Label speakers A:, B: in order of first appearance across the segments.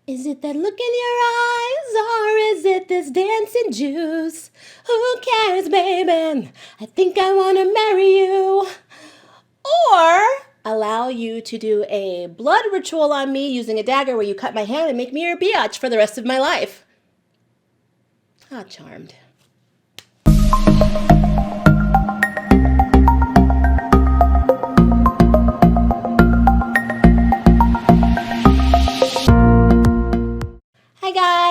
A: Is it that look in your eyes, or is it this dancing juice? Who cares, baby? I think I want to marry you. Or allow you to do a blood ritual on me using a dagger where you cut my hand and make me your biatch for the rest of my life. Ah, charmed. Hi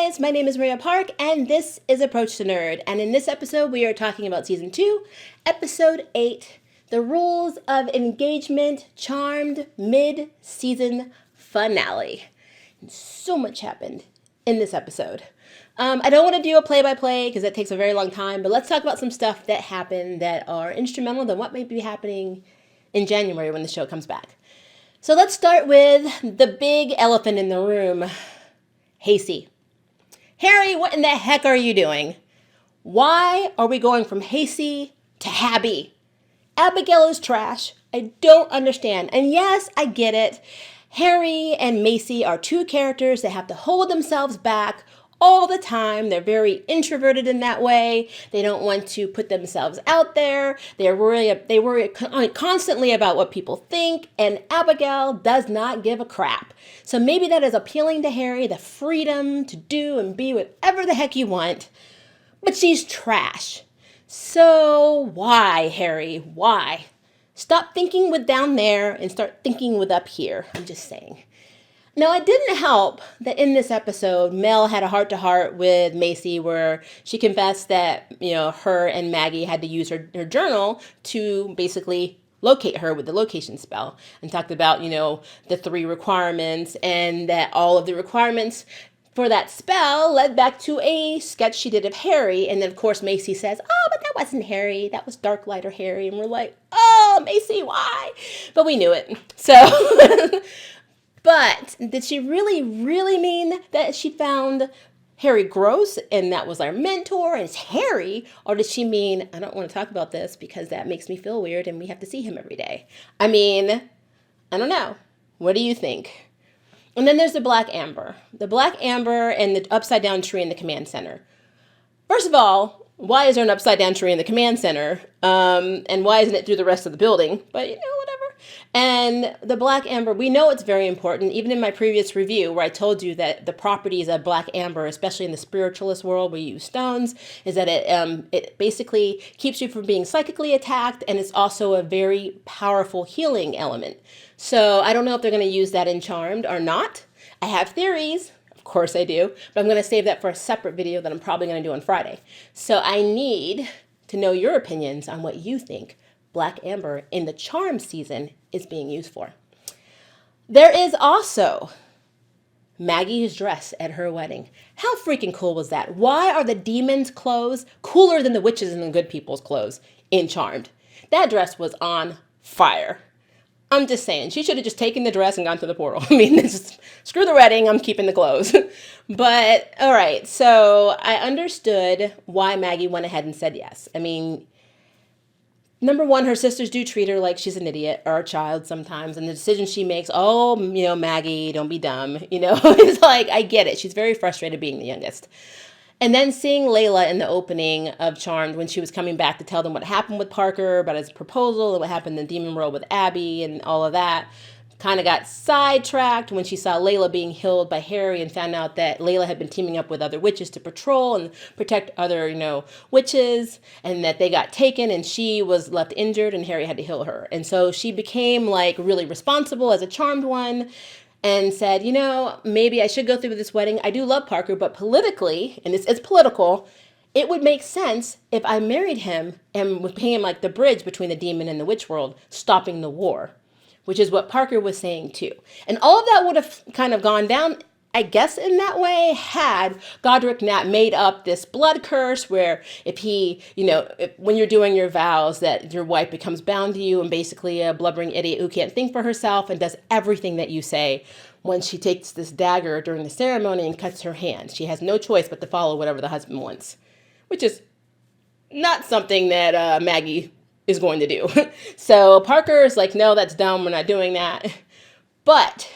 A: guys, my name is Maria Park and this is Approach to Nerd. And in this episode we are talking about Season 2, Episode 8, The Rules of Engagement Charmed Mid-Season Finale. And so much happened in this episode. I don't want to do a play-by-play because that takes a very long time, but let's talk about some stuff that happened that are instrumental to what may be happening in January when the show comes back. So let's start with the big elephant in the room. Hasty. Harry, what in the heck are you doing? Why are we going from Hasty to Habby? Abigail is trash. I don't understand. And yes, I get it. Harry and Macy are two characters that have to hold themselves back all the time. They're very introverted in that way. They don't want to put themselves out there. They worry constantly about what people think, and Abigail does not give a crap. So maybe that is appealing to Harry, the freedom to do and be whatever the heck you want, but she's trash. So why, Harry? Why? Stop thinking with down there and start thinking with up here. I'm just saying. Now, it didn't help that in this episode, Mel had a heart-to-heart with Macy where she confessed that, her and Maggie had to use her journal to basically locate her with the location spell, and talked about, the 3 requirements, and that all of the requirements for that spell led back to a sketch she did of Harry. And then, of course, Macy says, oh, but that wasn't Harry. That was Darklight or Harry. And we're like, oh, Macy, why? But we knew it. So... But did she really, really mean that she found Harry gross and that was our mentor and it's Harry? Or did she mean, I don't want to talk about this because that makes me feel weird and we have to see him every day? I mean, I don't know. What do you think? And then there's the Black Amber. The Black Amber and the upside down tree in the command center. First of all, why is there an upside down tree in the command center? And why isn't it through the rest of the building? But, whatever. And the Black Amber, we know it's very important. Even in my previous review where I told you that the properties of Black Amber, especially in the spiritualist world where you use stones, is that it basically keeps you from being psychically attacked, and it's also a very powerful healing element. So I don't know if they're going to use that in Charmed or not. I have theories. Of course I do. But I'm going to save that for a separate video that I'm probably going to do on Friday. So I need to know your opinions on what you think Black Amber in the Charm season is being used for. There is also Maggie's dress at her wedding. How freaking cool was that? Why are the demons' clothes cooler than the witches and the good people's clothes in Charmed? That dress was on fire. I'm just saying, she should have just taken the dress and gone to the portal. I mean, just screw the wedding, I'm keeping the clothes. But, all right, so I understood why Maggie went ahead and said yes. I mean, number one, her sisters do treat her like she's an idiot or a child sometimes. And the decision she makes, oh, Maggie, don't be dumb. It's like, I get it. She's very frustrated being the youngest. And then seeing Layla in the opening of Charmed when she was coming back to tell them what happened with Parker about his proposal and what happened in Demon World with Abby and all of that, kind of got sidetracked when she saw Layla being healed by Harry and found out that Layla had been teaming up with other witches to patrol and protect other, witches, and that they got taken and she was left injured and Harry had to heal her. And so she became like really responsible as a Charmed one and said, maybe I should go through with this wedding. I do love Parker, but politically, and it's political, it would make sense if I married him and was paying him like the bridge between the demon and the witch world, stopping the war, which is what Parker was saying too. And all of that would have kind of gone down, I guess, in that way, had Godric not made up this blood curse where if he, when you're doing your vows, that your wife becomes bound to you and basically a blubbering idiot who can't think for herself and does everything that you say. When she takes this dagger during the ceremony and cuts her hand, she has no choice but to follow whatever the husband wants, which is not something that Maggie is going to do. So Parker is like, no, that's dumb. We're not doing that. But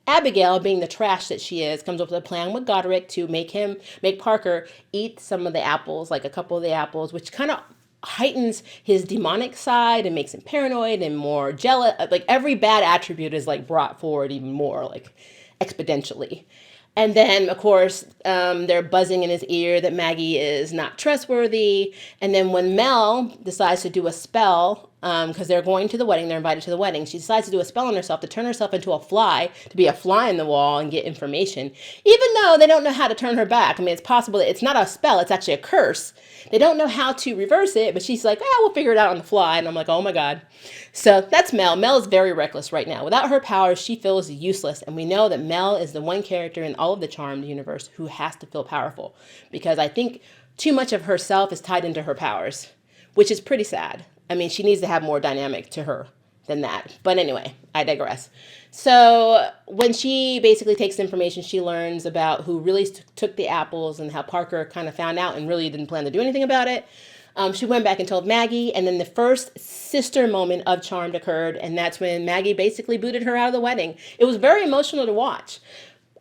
A: Abigail, being the trash that she is, comes up with a plan with Godric to make Parker eat some of the apples, like a couple of the apples, which kind of heightens his demonic side and makes him paranoid and more jealous. Like every bad attribute is like brought forward even more, like exponentially. And then, of course, they're buzzing in his ear that Maggie is not trustworthy. And then when Mel decides to do a spell, because they're going to the wedding, they're invited to the wedding, she decides to do a spell on herself to turn herself into a fly, to be a fly in the wall and get information, even though they don't know how to turn her back. I mean, it's possible that it's not a spell, it's actually a curse. They don't know how to reverse it, but she's like, we'll figure it out on the fly. And I'm like, oh my God. So that's Mel. Mel is very reckless right now. Without her powers, she feels useless. And we know that Mel is the one character in all of the Charmed universe who has to feel powerful, because I think too much of herself is tied into her powers, which is pretty sad. I mean, she needs to have more dynamic to her than that. But anyway, I digress. So when she basically takes the information, she learns about who really took the apples and how Parker kind of found out and really didn't plan to do anything about it. She went back and told Maggie, and then the first sister moment of Charmed occurred, and that's when Maggie basically booted her out of the wedding. It was very emotional to watch.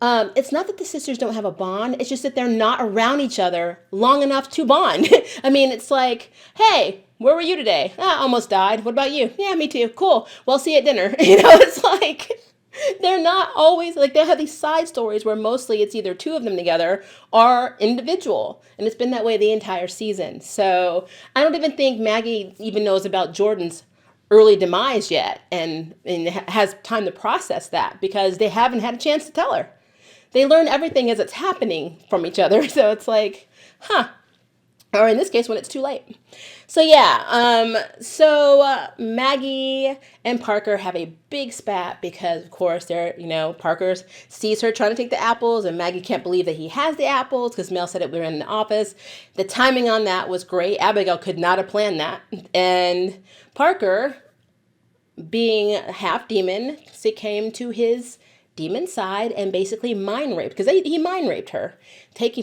A: It's not that the sisters don't have a bond, it's just that they're not around each other long enough to bond. I mean, it's like, hey, where were you today? Almost died. What about you? Yeah, me too. Cool. Well, see you at dinner. It's like, they're not always, like, they have these side stories where mostly it's either two of them together or individual. And it's been that way the entire season. So I don't even think Maggie even knows about Jordan's early demise yet and has time to process that, because they haven't had a chance to tell her. They learn everything as it's happening from each other. So it's like, or in this case, when it's too late. So yeah, Maggie and Parker have a big spat because, of course, Parker sees her trying to take the apples, and Maggie can't believe that he has the apples because Mel said it we were in the office. The timing on that was great. Abigail could not have planned that. And Parker, being half demon, came to his demon side and basically mind raped, because he mind raped her,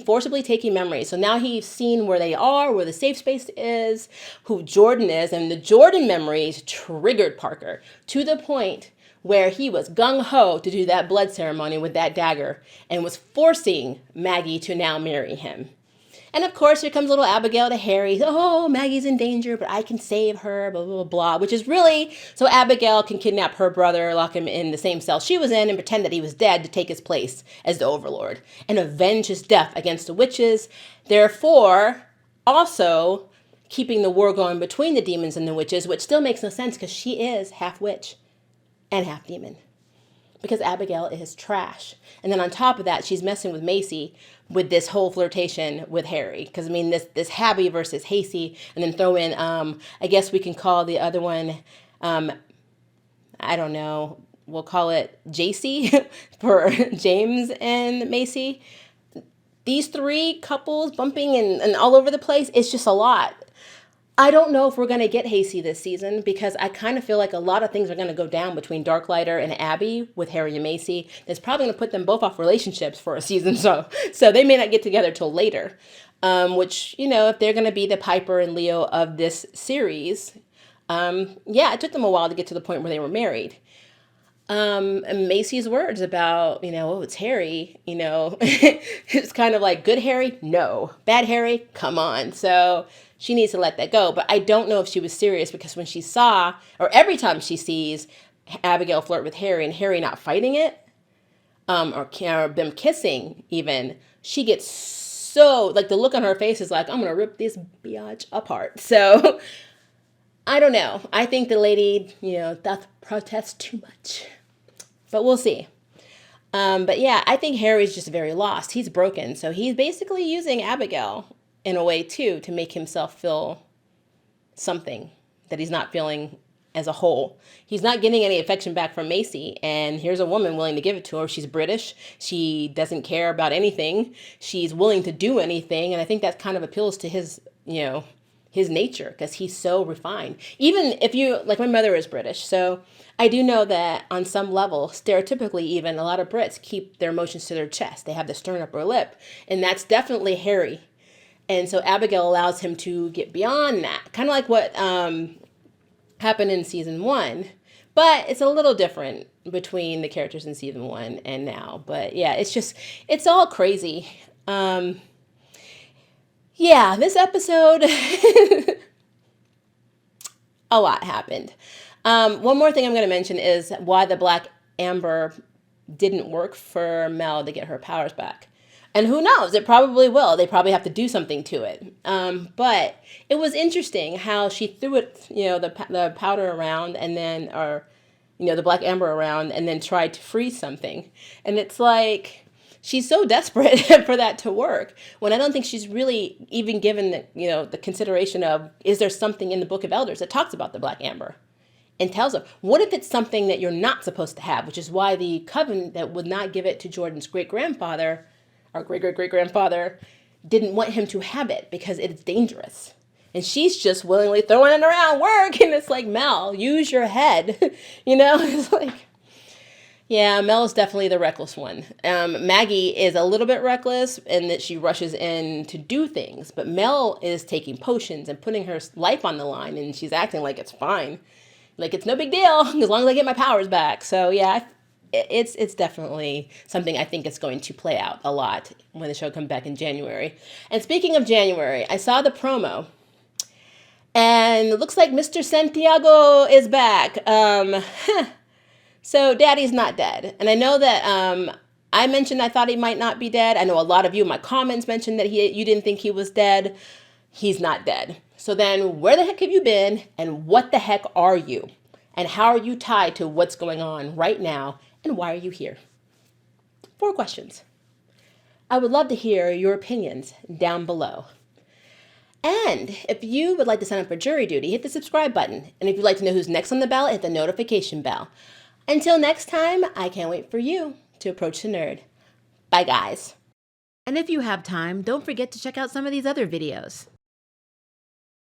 A: forcibly taking memories. So now he's seen where they are, where the safe space is, who Jordan is, and the Jordan memories triggered Parker to the point where he was gung-ho to do that blood ceremony with that dagger and was forcing Maggie to now marry him. And of course, here comes little Abigail to Harry. Oh, Maggie's in danger, but I can save her, blah, blah, blah, blah, which is really so Abigail can kidnap her brother, lock him in the same cell she was in, and pretend that he was dead to take his place as the Overlord and avenge his death against the witches. Therefore, also keeping the war going between the demons and the witches, which still makes no sense because she is half witch and half demon. Because Abigail is trash. And then on top of that, she's messing with Macy with this whole flirtation with Harry. Because, I mean, this Habby versus Hasty, and then throw in, I guess we can call the other one, I don't know, we'll call it JC for James and Macy. These three couples bumping and all over the place, it's just a lot. I don't know if we're going to get Hasty this season, because I kind of feel like a lot of things are going to go down between Darklighter and Abby with Harry and Macy. That's probably going to put them both off relationships for a season, so they may not get together till later. Which, if they're going to be the Piper and Leo of this series, it took them a while to get to the point where they were married. And Macy's words about, it's Harry, it's kind of like, good Harry? No. Bad Harry? Come on. So she needs to let that go. But I don't know if she was serious, because when she saw, or every time she sees Abigail flirt with Harry and Harry not fighting it, or them kissing even, she gets so, like, the look on her face is like, I'm going to rip this biatch apart. So I don't know. I think the lady, doth protest too much. But we'll see. But yeah, I think Harry's just very lost. He's broken. So he's basically using Abigail in a way, too, to make himself feel something that he's not feeling as a whole. He's not getting any affection back from Macy. And here's a woman willing to give it to her. She's British. She doesn't care about anything. She's willing to do anything. And I think that kind of appeals to his, his nature, because he's so refined. Even if like, my mother is British, so I do know that on some level, stereotypically even, a lot of Brits keep their emotions to their chest. They have the stern upper lip, and that's definitely Harry. And so Abigail allows him to get beyond that, kind of like what happened in season 1, but it's a little different. between the characters in season 1 and now. But yeah, it's all crazy. Yeah, this episode, a lot happened. One more thing I'm going to mention is why the Black Amber didn't work for Mel to get her powers back. And who knows? It probably will. They probably have to do something to it. But it was interesting how she threw it, the powder around and then, or, the Black Amber around and then tried to freeze something. And it's like, she's so desperate for that to work when I don't think she's really even given the consideration of, is there something in the Book of Elders that talks about the Black Amber? And tells them, what if it's something that you're not supposed to have, which is why the coven that would not give it to Jordan's great-grandfather, or great-great-great-grandfather, didn't want him to have it because it's dangerous. And she's just willingly throwing it around work, and it's like, Mel, use your head. It's like, yeah, Mel is definitely the reckless one. Maggie is a little bit reckless in that she rushes in to do things, but Mel is taking potions and putting her life on the line, and she's acting like it's fine. Like, it's no big deal as long as I get my powers back. So, yeah, it's definitely something I think is going to play out a lot when the show comes back in January. And speaking of January, I saw the promo. And it looks like Mr. Santiago is back. So, Daddy's not dead. And I know that I mentioned I thought he might not be dead. I know a lot of you in my comments mentioned that you didn't think he was dead. He's not dead. So then where the heck have you been and what the heck are you? And how are you tied to what's going on right now and why are you here? 4 questions. I would love to hear your opinions down below. And if you would like to sign up for jury duty, hit the subscribe button. And if you'd like to know who's next on the ballot, hit the notification bell. Until next time, I can't wait for you to approach the nerd. Bye, guys. And if you have time, don't forget to check out some of these other videos.